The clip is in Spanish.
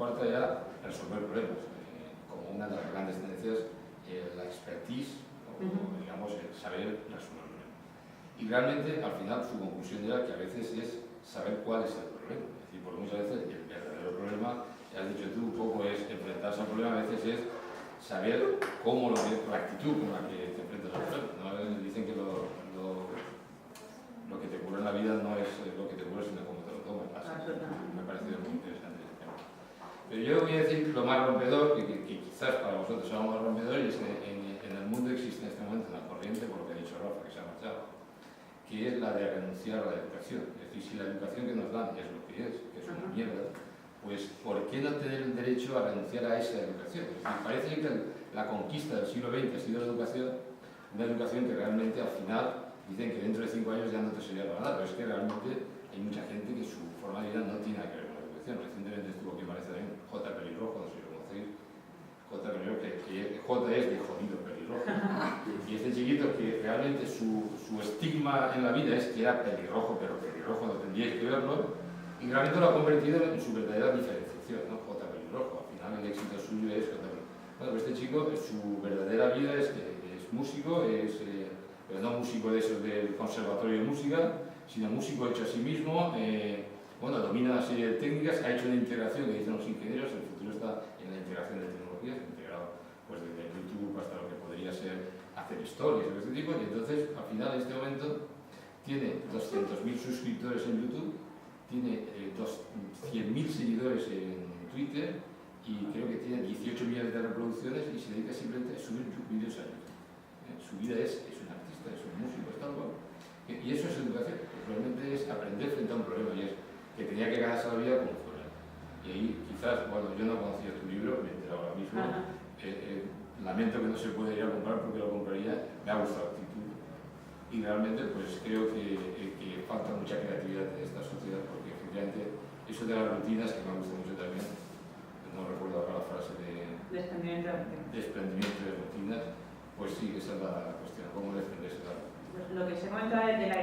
cuarta era resolver problemas, como una de las grandes tendencias, la expertise, o digamos, el saber resolver problemas. Y realmente, al final, su conclusión era que a veces es saber cuál es el problema. Es decir, porque muchas veces el verdadero problema, ya has dicho tú, un poco es enfrentarse al problema, a veces es saber cómo la actitud con la que te enfrentas al problema. ¿No? Dicen que lo que te ocurre en la vida no es lo que te ocurre, sino cómo te lo tomas. Me ha parecido muy interesante ese tema. Pero yo voy a decir lo más rompedor, que quizás para vosotros sea lo más rompedor, y es que en el mundo existe en este momento una corriente, por lo que ha dicho Rafa, que se ha marchado, que es la de renunciar a la educación. Es decir, si la educación que nos dan es lo que es una mierda, pues ¿por qué no tener el derecho a renunciar a esa educación? Es decir, parece que la conquista del siglo XX ha sido la educación, una educación que realmente al final dicen que dentro de 5 años ya no te servirá para nada, pero es que realmente hay mucha gente que su forma de vida no tiene nada que ver con la educación. Recientemente estuvo aquí, parece también, J. Pelirrojo, no sé si lo conocéis, J. Pelirrojo, que J es de jodido pelirrojo. Y este chiquito que realmente su estigma en la vida es que era pelirrojo, pero pelirrojo no tendríais que verlo, y realmente lo ha convertido en su verdadera diferenciación, ¿no? J. Pelirrojo. Al final el éxito suyo es J. Pelirrojo. Bueno, pues este chico, su verdadera vida es músico, pero no músico de esos del conservatorio de música, sino músico hecho a sí mismo, bueno, domina una serie de técnicas, ha hecho una integración que dicen los ingenieros, el futuro está en la integración de tecnologías, integrado pues desde YouTube hasta lo que podría ser hacer stories de este tipo, y entonces al final en este momento tiene 200.000 suscriptores en YouTube, tiene 100.000 seguidores en Twitter y creo que tiene 18 millones de reproducciones y se dedica simplemente a subir vídeos a YouTube. Su vida es un artista, es un músico, es tal cual. Y eso es educación, realmente es aprender frente a un problema, y es que tenía que ganarse la vida como fuera. Y ahí quizás, bueno, yo no conocía tu libro, me he enterado ahora mismo, lamento que no se puede ir a comprar porque lo compraría, me ha gustado la actitud. Y realmente pues creo que falta mucha creatividad en esta sociedad, porque efectivamente eso de las rutinas, que me gusta mucho también, no recuerdo ahora la frase de desprendimiento de rutinas, pues sí, esa es la cuestión, cómo desprenderse de la rutina. Lo que se comenta de la